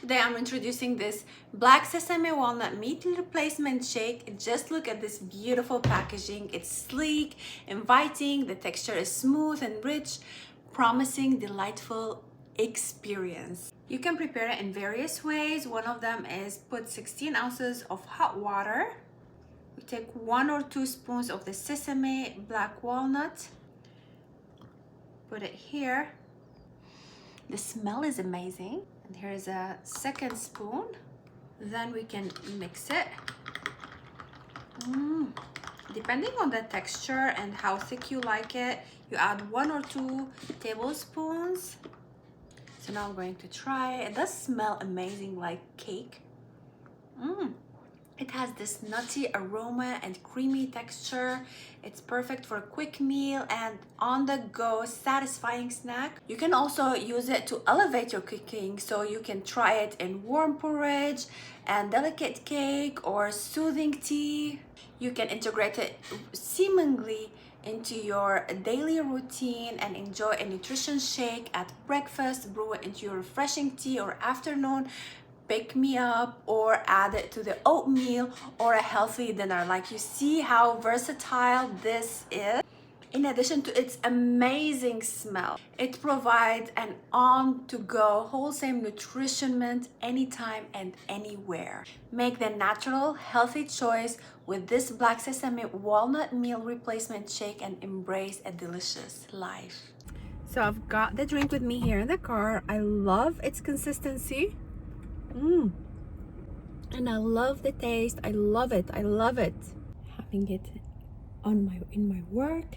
Today I'm introducing this black sesame walnut meat replacement shake. Just look at this beautiful packaging. It's sleek, inviting, the texture is smooth and rich, promising delightful experience. You can prepare it in various ways. One of them is put 16 ounces of hot water. We take 1 or 2 spoons of the sesame black walnut. Put it here. The smell is amazing. And here's a second spoon. Then we can mix it. Depending on the texture and how thick you like it, you add 1 or 2 tablespoons. So now I'm going to try. It does smell amazing, like cake. It has this nutty aroma and creamy texture. It's perfect for a quick meal and on-the-go satisfying snack. You can also use it to elevate your cooking, so you can try it in warm porridge and delicate cake or soothing tea. You can integrate it seamlessly into your daily routine and enjoy a nutrition shake at breakfast, brew it into your refreshing tea or afternoon pick me up, or add it to the oatmeal or a healthy dinner. Like, you see how versatile this is. In addition to its amazing smell, it provides an on-to-go wholesome nutrition anytime and anywhere. Make the natural, healthy choice with this black sesame walnut meal replacement shake and embrace a delicious life. So I've got the drink with me here in the car. I love its consistency. And I love the taste. I love it. I love it. Having it in my work.